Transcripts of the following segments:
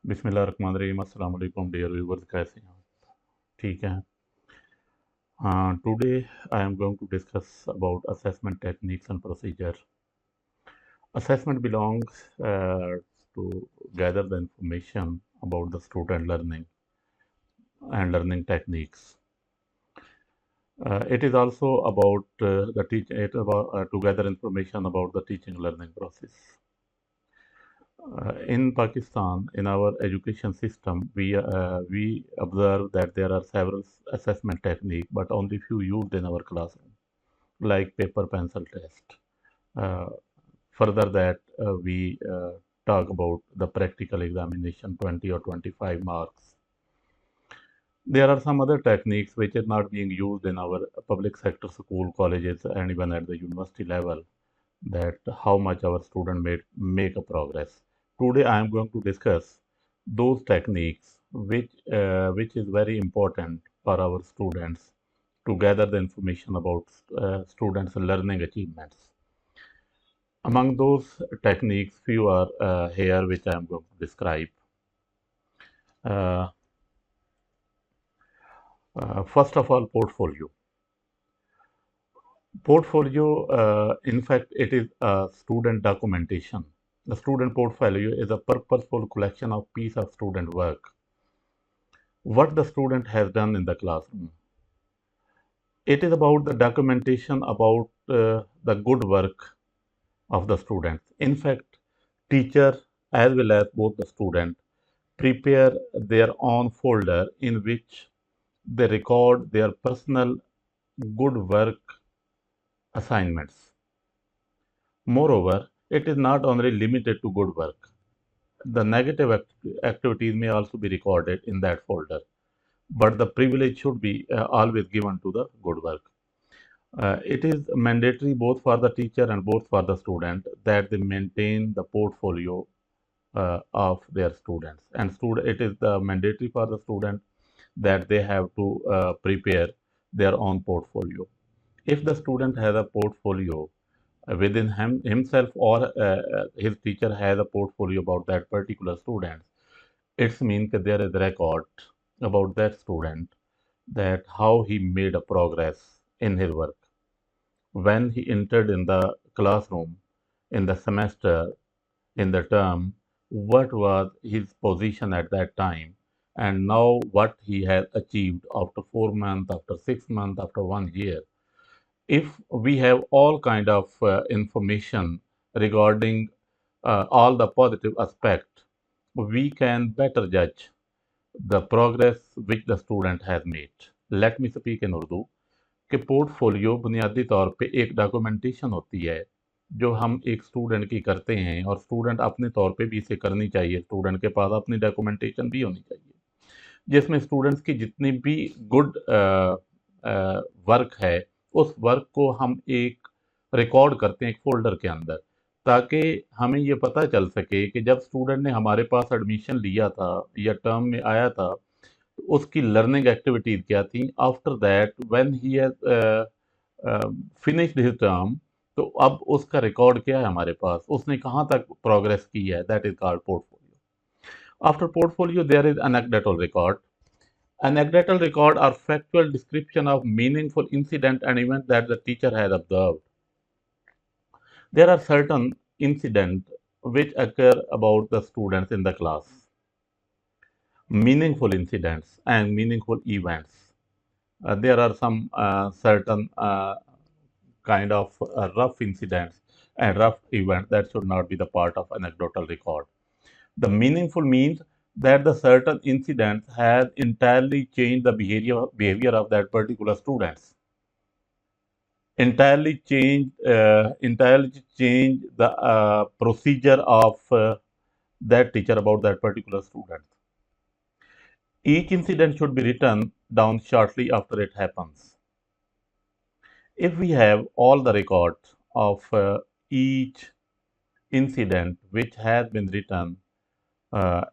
बिस्मिल्लाहिर्रहमानिर्रहीम अस्सलाम वालेकुम डियर व्यूवर्स, कैसे हैं आप? ठीक है। Today I am going to discuss about assessment techniques and procedure. Assessment belongs to gather the information about the student learning and learning techniques. It is also about the teach it about to gather information about the teaching learning process. In Pakistan, in our education system, we observe that there are several assessment techniques, but only few used in our classroom, like paper pencil test. Uh, Further that we talk about the practical examination, 20 or 25 marks. There are some other techniques which are not being used in our public sector school, colleges, and even at the university level, that how much our student make a progress. Today I am going to discuss those techniques which is very important for our students to gather the information about students' learning achievements. Among those techniques, few are here which I am going to describe. Uh, First of all, portfolio. Portfolio, in fact, it is a student documentation. The student portfolio is a purposeful collection of piece of student work. What the student has done in the classroom. It is about the documentation about the good work of the students. In fact, teacher as well as both the student prepare their own folder in which they record their personal good work assignments. Moreover, it is not only limited to good work. The negative activities may also be recorded in that folder, but the privilege should be always given to the good work. It is mandatory both for the teacher and both for the student that they maintain the portfolio of their students. And it is mandatory for the student that they have to prepare their own portfolio. If the student has a portfolio within himself or his teacher has a portfolio about that particular student, it means that there is a record about that student, that how he made a progress in his work. When he entered in the classroom, in the semester, in the term, what was his position at that time, and now what he has achieved after 4 months, after 6 months, after 1 year. If we have all kind of information regarding all the positive aspect, we can better judge the progress which the student has made. Let me speak in Urdu कि portfolio बुनियादी तौर पे एक documentation होती है जो हम एक स्टूडेंट की करते हैं, और स्टूडेंट अपने तौर पे भी इसे करनी चाहिए। स्टूडेंट के पास अपनी डॉक्यूमेंटेशन भी होनी चाहिए जिसमें स्टूडेंट्स की जितनी भी गुड वर्क है, उस वर्क को हम एक रिकॉर्ड करते हैं एक फ़ोल्डर के अंदर, ताकि हमें ये पता चल सके कि जब स्टूडेंट ने हमारे पास एडमिशन लिया था या टर्म में आया था, तो उसकी लर्निंग एक्टिविटीज़ क्या थी। After that when he has finished his term, तो अब उसका रिकॉर्ड क्या है हमारे पास, उसने कहाँ तक प्रोग्रेस की है। That is called portfolio. After portfolio, there is anecdotal record. Anecdotal record are factual description of meaningful incident and event that the teacher has observed. There are certain incidents which occur about the students in the class. Meaningful incidents and meaningful events. There are some certain kind of rough incidents and rough events that should not be the part of anecdotal record. The meaningful means that the certain incidents has entirely changed the behavior of that particular students. Entirely changed the procedure of that teacher about that particular student. Each incident should be written down shortly after it happens. If we have all the records of each incident which has been written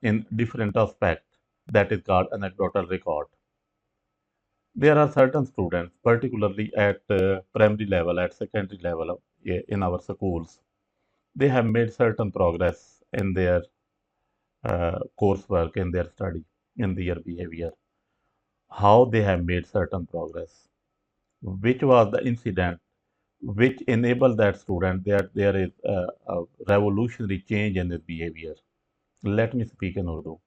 in different aspects, that is called anecdotal record. There are certain students, particularly at primary level, at secondary level in our schools, they have made certain progress in their coursework, in their study, in their behavior, how they have made certain progress, which was the incident which enabled that student that there is a revolutionary change in his behavior. Let me speak in Urdu.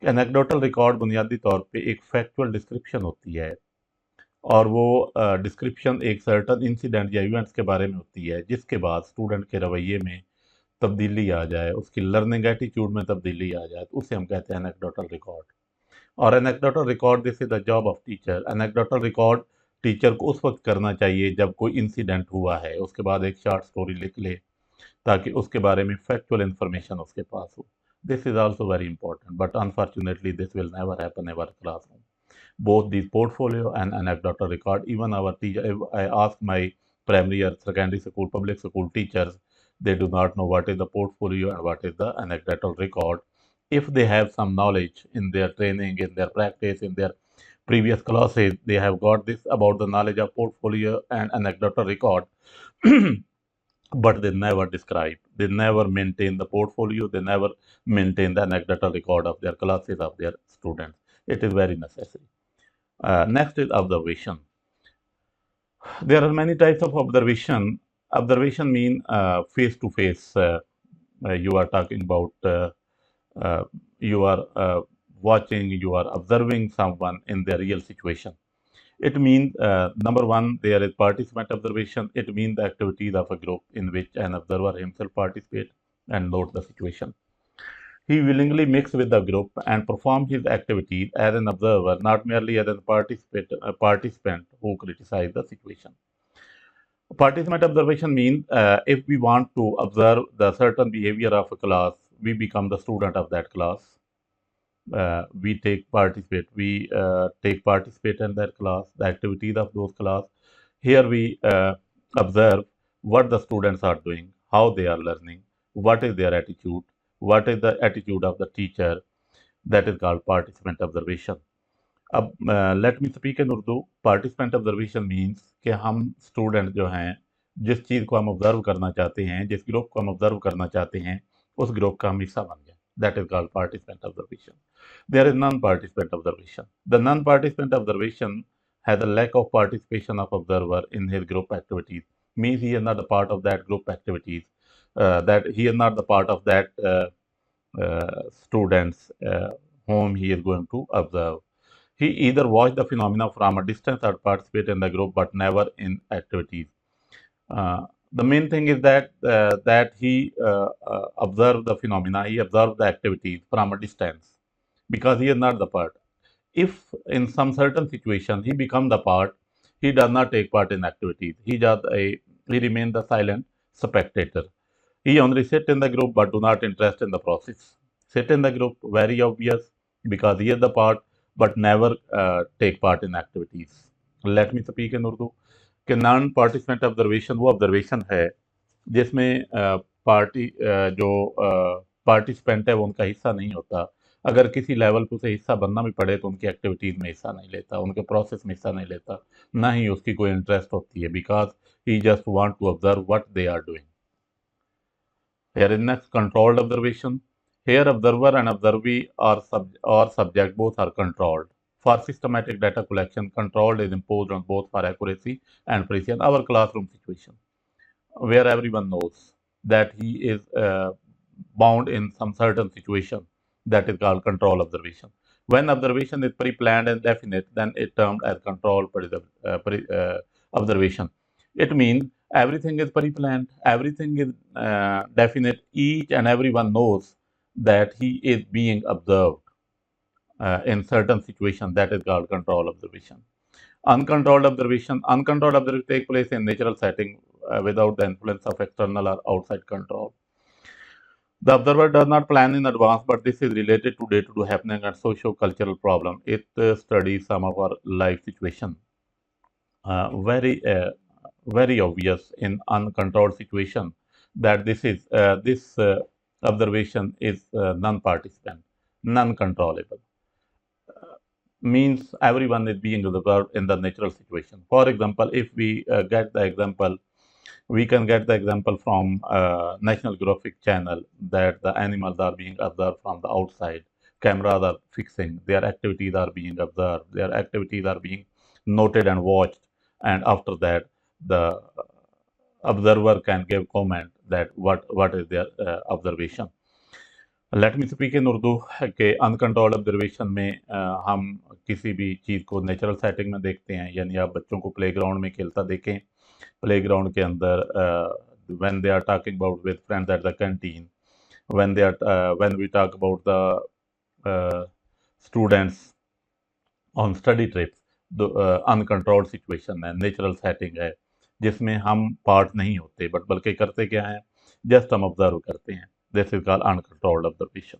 Anecdotal record बुनियादी तौर पे एक factual description होती है, और वो description एक certain incident या इवेंट्स के बारे में होती है जिसके बाद स्टूडेंट के रवैये में तब्दीली आ जाए, उसकी लर्निंग एटीट्यूड में तब्दीली आ जाए, तो उसे हम कहते हैं एनेक्डोटल रिकॉर्ड। और anecdotal record, this is the job of teacher. Anecdotal record teacher को उस वक्त करना चाहिए जब कोई इंसिडेंट हुआ है, उसके बाद एक शॉर्ट स्टोरी लिख ले ताकि उसके बारे में फैक्चुअल इंफॉर्मेशन उसके पास हो। This is also very important, but unfortunately this will never happen in our classroom. Both these portfolio and anecdotal record, even our teacher, if I ask my primary or secondary school, public school teachers, they do not know what is the portfolio and what is the anecdotal record. If they have some knowledge in their training, in their practice, in their previous classes, they have got this about the knowledge of portfolio and anecdotal record, but they never describe, they never maintain the portfolio, they never maintain the anecdotal record of their classes, of their students. It is very necessary. Next is observation. There are many types of observation. Observation mean face to face. You are talking about, you are watching, you are observing someone in their real situation. It means, number one, there is participant observation. It means the activities of a group in which an observer himself participates and note the situation. He willingly mixes with the group and performs his activities as an observer, not merely as a participant who criticizes the situation. Participant observation means if we want to observe the certain behavior of a class, we become the student of that class. We take participate in that class, the activities of those class. Here we observe what the students are doing, how they are learning, what is their attitude, what is the attitude of the teacher. That is called participant observation. अब late me speak in Urdu. Participant observation means कि हम student जो हैं, जिस चीज़ को हम observe करना चाहते हैं, जिस ग्रुप को हम ऑब्जर्व करना चाहते हैं, उस ग्रुप का हम हिस्सा बन गए. That is called participant observation. There is non participant observation. The non participant observation has a lack of participation of observer in his group activities. Means he is not a part of that group activities. That he is not the part of that students whom he is going to observe. He either watch the phenomena from a distance or participate in the group, but never in activities. The main thing is that he observe the phenomena, he observe the activities from a distance, because he is not the part. If in some certain situation he become the part, he does not take part in activities. He remains the silent spectator. He only sit in the group but do not interest in the process. Sit in the group, very obvious, because he is the part, but never take part in activities. Let me speak in Urdu. कि non participant observation वो observation है जिसमें जो participant है वो उनका हिस्सा नहीं होता. अगर किसी लेवल पर उसे हिस्सा बनना भी पड़े तो उनकी एक्टिविटीज़ में हिस्सा नहीं लेता, उनके प्रोसेस में हिस्सा नहीं लेता, ना ही उसकी कोई इंटरेस्ट होती है, because he just want to observe what they are doing. Here is next controlled observation. Here observer and observee or subject both are controlled. For systematic data collection, control is imposed on both for accuracy and precision. Our classroom situation, where everyone knows that he is bound in some certain situation, that is called control observation. When observation is pre-planned and definite, then it termed as control observation. It means everything is pre-planned, everything is definite. Each and everyone knows that he is being observed in certain situation. That is called control observation. Uncontrolled observation take place in natural setting without the influence of external or outside control. The observer does not plan in advance, but this is related to day-to-day happening and socio-cultural problem. It studies some of our life situation. Very obvious in uncontrolled situation that this observation is non-participant, non-controllable. Means everyone is being observed in the natural situation. For example, if we get the example We can get the example from National Geographic Channel that the animals are being observed from the outside. Cameras are fixing, their activities are being observed, their activities are being noted and watched, and after that, the observer can give comment that what is their observation. Late me speak in Urdu के uncontrolled observation में हम किसी भी चीज़ को natural setting में देखते हैं, यानी आप बच्चों को प्लेग्राउंड में खेलता देखें, प्लेग्राउंड के अंदर when they are talking about with friends at the canteen, when we talk about the students on study trips, uncontrolled situation है, नेचुरल सेटिंग है, जिसमें हम पार्ट नहीं होते बट बल्कि करते क्या हैं, जस्ट हम ऑब्जर्व करते हैं. This is called uncontrolled observation.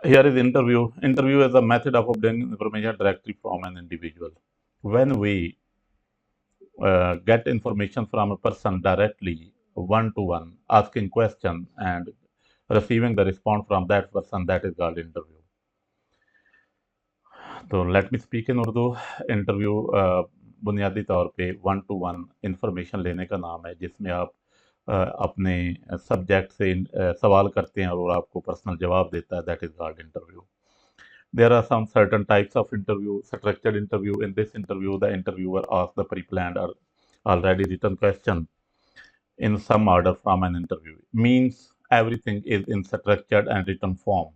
Here is interview. Interview is a method of obtaining information directly from an individual. When we get information from a person directly, one to one, asking question and receiving the response from that person, that is called interview. तो late me speak in Urdu. Interview बुनियादी तौर पे one two one information लेने का नाम है, जिसमें आप अपने सब्जेक्ट से सवाल करते हैं और वो आपको पर्सनल जवाब देता है. That is called interview. There are some certain types of interview. Structured interview. In this interview, the interviewer asks the pre-planned or already written question in some order from an interview. Means everything is in structured and written form.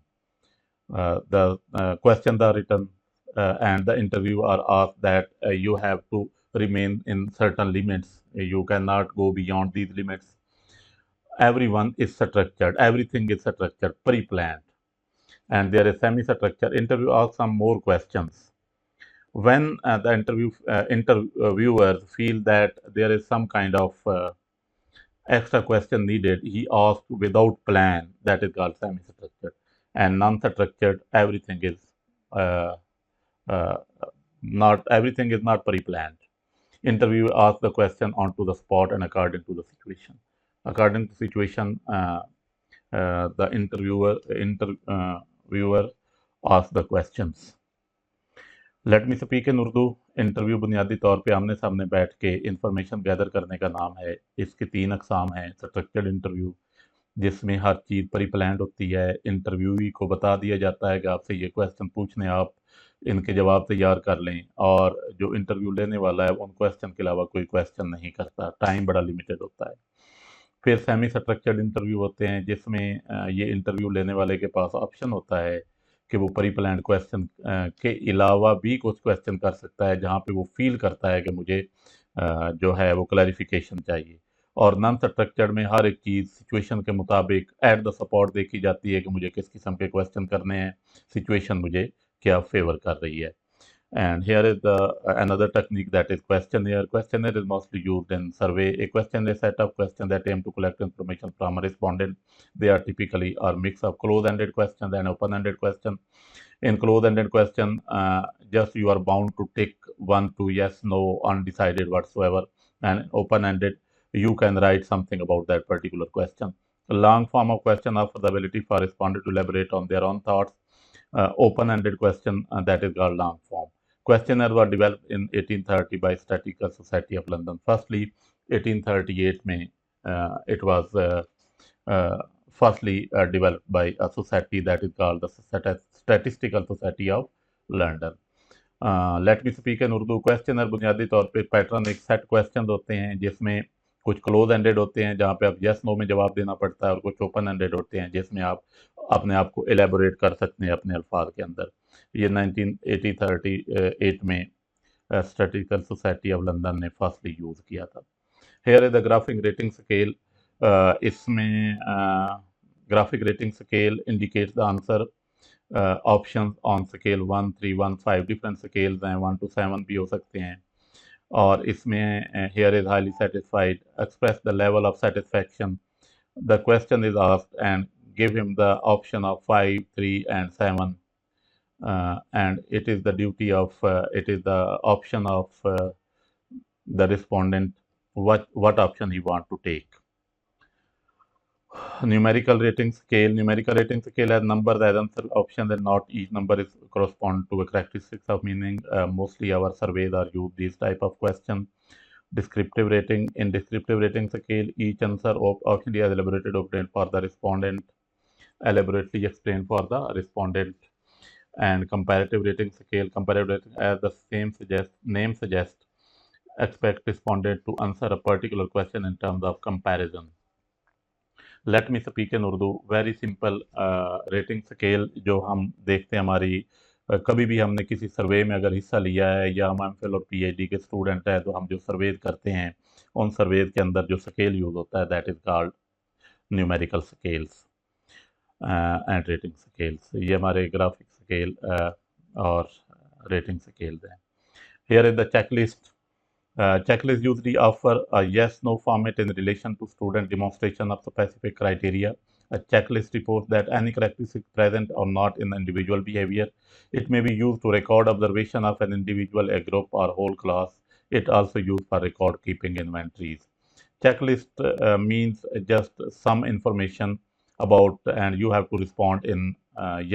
The questions are written and the interview are asked that you have to remain in certain limits. You cannot go beyond these limits. Everyone is structured. Everything is structured, pre-planned. And there is semi-structured. Interview asks some more questions. When the interviewers feel that there is some kind of extra question needed, he asks without plan. That is called semi-structured. And non-structured, everything is not pre-planned. Interview asks the question onto the spot and according to the situation. According to the situation, the interviewer asks the questions. Late me speak in Urdu. Interview बुनियादी तौर पे आमने सामने बैठ के information gather करने का नाम है. इसके 3 अकसाम हैं. स्ट्रक्चर्ड इंटरव्यू, जिसमें हर चीज़ प्री प्लान्ड होती है. इंटरव्यूई को बता दिया जाता है कि आपसे ये क्वेश्चन पूछने, आप इनके जवाब तैयार कर लें, और जो इंटरव्यू लेने वाला है उन क्वेश्चन के अलावा कोई क्वेश्चन नहीं करता. टाइम बड़ा लिमिटेड होता है. फिर सेमी स्ट्रक्चर्ड इंटरव्यू होते हैं, जिसमें ये इंटरव्यू लेने वाले के पास ऑप्शन होता है कि वो प्री प्लान्ड क्वेश्चन के अलावा भी कुछ क्वेश्चन कर सकता है, जहाँ पे वो फील करता है कि मुझे जो है वो क्लैरिफिकेशन चाहिए. और नॉन स्ट्रक्चर्ड में हर एक चीज़ सिचुएशन के मुताबिक एट द सपोर्ट देखी जाती है कि मुझे किस किस्म के क्वेश्चन करने हैं, सिचुएशन मुझे क्या फेवर कर रही है. And here is the another technique, that is questionnaire. Questionnaire is mostly used in survey. A questionnaire is a set of questions that aim to collect information from a respondent. They are typically a mix of close-ended questions and open-ended questions. In close-ended question, just you are bound to tick 1, 2, yes, no, undecided whatsoever. And open-ended, you can write something about that particular question. A long form of question offers the ability for respondent to elaborate on their own thoughts. Open-ended question, that is called long form. Questionnaire were developed in 1830 by Statistical Society of London. Firstly, 1838 में it was firstly developed by a society that is called the Statistical Society of London. Let me speak in Urdu. Questioner बुनियादी तौर पे pattern एक set question होते हैं, जिसमें कुछ close ended होते हैं जहाँ पे आप यस नो में जवाब देना पड़ता है, और कुछ ओपन एंडेड होते हैं जिसमें आप अपने आप को एलेबोरेट कर सकते हैं अपने अल्फाज के अंदर. ये 1838 में स्टैटिस्टिकल सोसाइटी ऑफ लंदन ने फर्स्टली यूज़ किया था. Here is the graphic rating scale. इसमें graphic rating scale indicates the answer. Option on scale 1, 3, 1, 5 different scales हैं, 1 to 7 भी हो सकते हैं. और इसमें here is highly satisfied, express the level of satisfaction. The question is asked and give him the option of 5, 3 and 7, and it is the duty of it is the option of the respondent what option he want to take. Numerical rating scale. Numerical rating scale has numbers as answer options, and not each number is correspond to a characteristics of meaning. Mostly our surveys are use these type of questions. Descriptive rating. In descriptive rating scale, each answer optionally is elaborated obtained for the respondent, elaborately explained for the respondent. And comparative rating scale, comparative rating, as the name suggests, expect respondent to answer a particular question in terms of comparison. Late me speak in Urdu very simple rating scale जो हम देखते हैं हमारी कभी भी हमने किसी सर्वे में अगर हिस्सा लिया है या हम एमफिल और पीएचडी के स्टूडेंट हैं तो हम जो सर्वेज करते हैं उन सर्वेज के अंदर जो स्केल यूज होता है that is called numerical scales and rating scales. ये हमारे ग्राफिक स्केल और रेटिंग स्केल्स हैं। Here is the checklist. Checklists usually offer a yes-no format in relation to student demonstration of specific criteria. A checklist reports that any characteristic present or not in individual behavior. It may be used to record observation of an individual, a group, or whole class. It also used for record keeping inventories. Checklist means just some information about, and you have to respond in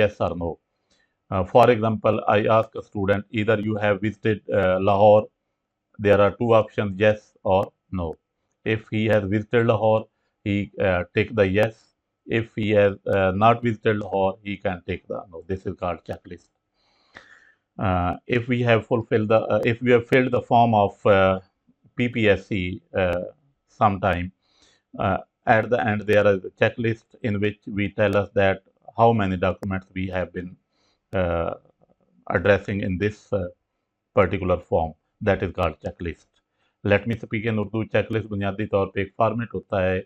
yes or no. For example, I ask a student, either you have visited Lahore. There are two options, yes or no. If he has visited Lahore, he take the yes. If he has not visited Lahore, he can take the no. This is called checklist. If we have filled the form of PPSC sometime, at the end there is a checklist in which we tell us that how many documents we have been uh, addressing in this particular form. That is called checklist. Late me speak in Urdu. Checklist बुनियादी तौर पे एक format होता है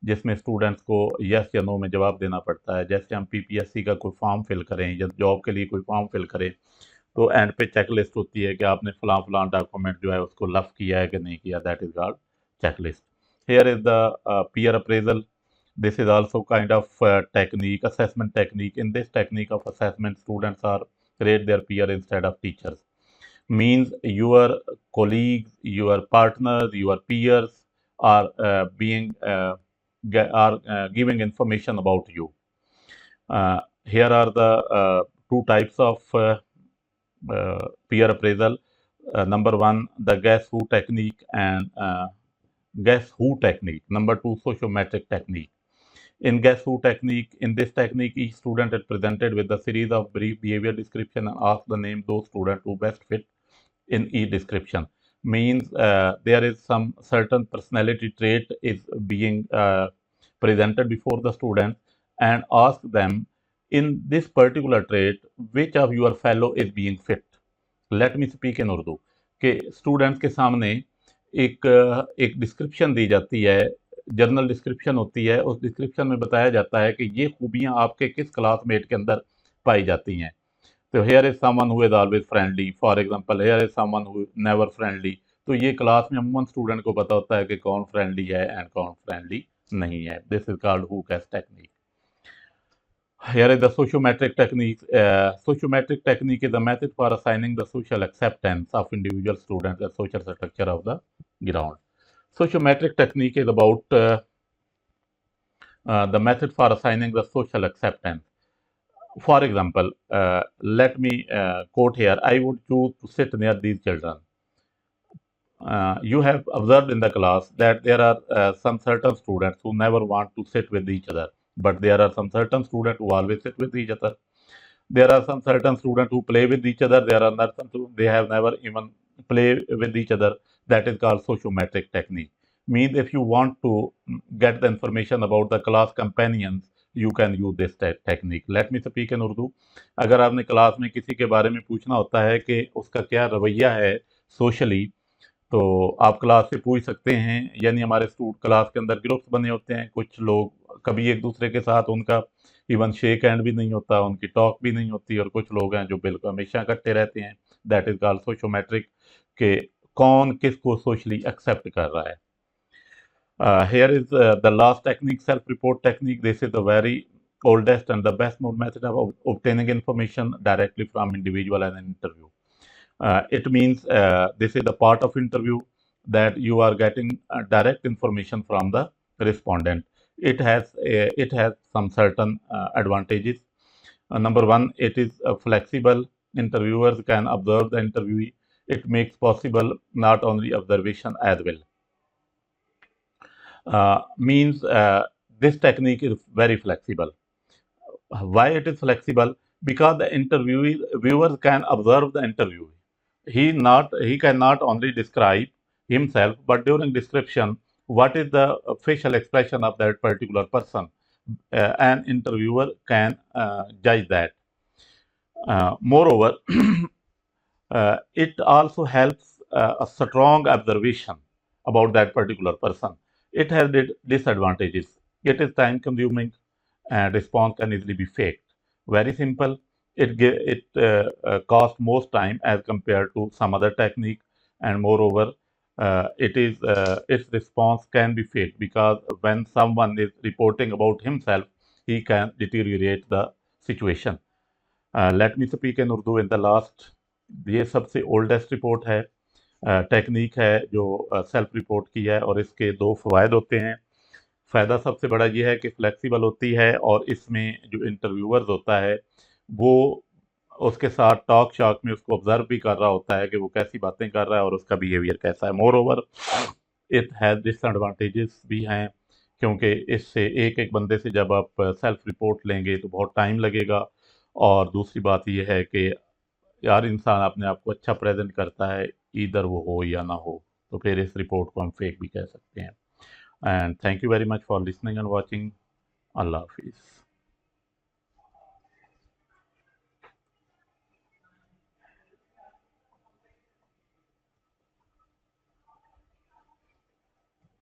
जिसमें students को yes या no में जवाब देना पड़ता है। जैसे हम पीपीएससी का कोई फॉर्म फिल करें या जॉब के लिए कोई फॉर्म फिल करें तो एंड पे चेकलिस्ट होती है कि आपने फलां डॉक्यूमेंट जो है उसको लफ किया है कि नहीं किया। That is called checklist. Here is the peer appraisal. This is also kind of technique, assessment technique. In this technique of assessment, students are rate their peer instead of teachers. Means your colleagues, your partners, your peers are giving information about you. Here are the two types of peer appraisal. Number one, the guess who technique and guess who technique. Number two, sociometric technique. In guess who technique, in this technique, each student is presented with a series of brief behavior description and asked the name those students who best fit in each description. Means there is some certain personality trait is being presented before the student and ask them in this particular trait which of your fellow is being fit. Let me speak in Urdu कि students के सामने एक description दी जाती है, journal description होती है। उस description में बताया जाता है कि ये खूबियां आपके किस क्लासमेट के अंदर पाई जाती हैं। तो here is someone who is always friendly, for example here is someone who never friendly. तो ये क्लास में अमूमन स्टूडेंट को पता होता है कि कौन फ्रेंडली है एंड कौन फ्रेंडली नहीं है। This is called who guess technique. Here is the sociometric technique. Sociometric technique is a method for assigning the social acceptance of individual students and social structure of the ground. Sociometric technique is about the method for assigning the social acceptance. For example, let me quote here, I would choose to sit near these children. You have observed in the class that there are some certain students who never want to sit with each other, but there are some certain students who always sit with each other. There are some certain students who play with each other. There are not some they have never even play with each other. That is called sociometric technique. Means if you want to get the information about the class companions, you can use this technique. Let me speak in Urdu. अगर आपने class में किसी के बारे में पूछना होता है कि उसका क्या रवैया है सोशली, तो आप क्लास से पूछ सकते हैं। यानी हमारे क्लास के अंदर ग्रुप्स बने होते हैं, कुछ लोग कभी एक दूसरे के साथ उनका इवन शेक हैंड भी नहीं होता, उनकी टॉक भी नहीं होती, और कुछ लोग हैं जो बिल्कुल हमेशा इकट्ठे रहते हैं। दैट इज कॉल्ड सोशोमेट्रिक के कौन किसको सोशली एक्सेप्ट कर रहा है। Here is the last technique, self-report technique. This is the very oldest and the best known method of obtaining information directly from individual in an interview. It means this is the part of interview that you are getting direct information from the respondent. It has some certain advantages. Number one, it is flexible. Interviewers can observe the interviewee It makes possible not only observation as well. Means this technique is very flexible. Why it is flexible? Because the viewers can observe the interview. He cannot only describe himself, but during description, what is the facial expression of that particular person? An interviewer can judge that. Moreover, it also helps a strong observation about that particular person. It has disadvantages. It is time consuming and response can easily be faked. Very simple. It costs most time as compared to some other technique, and moreover, its response can be faked because when someone is reporting about himself, he can deteriorate the situation. Late me speak in Urdu in the last. ये सबसे oldest report है, technique है जो self report की है, और इसके दो फ़वाद होते हैं। फ़ायदा सबसे बड़ा ये है कि फ्लेक्सिबल होती है, और इसमें जो इंटरव्यूअर्स होता है वो उसके साथ टॉक शॉक में उसको ऑब्जर्व भी कर रहा होता है कि वो कैसी बातें कर रहा है और उसका बिहेवियर कैसा है। More over it has disadvantages भी हैं, क्योंकि इससे एक एक बंदे से जब आप सेल्फ रिपोर्ट लेंगे तो बहुत टाइम लगेगा, और दूसरी बात ये है कि यार इंसान अपने आप को अच्छा प्रेजेंट करता है, इधर वो हो या ना हो, तो फिर इस रिपोर्ट को हम फेक भी कह सकते हैं। And thank you very much for listening and watching. अल्लाह हाफिज़।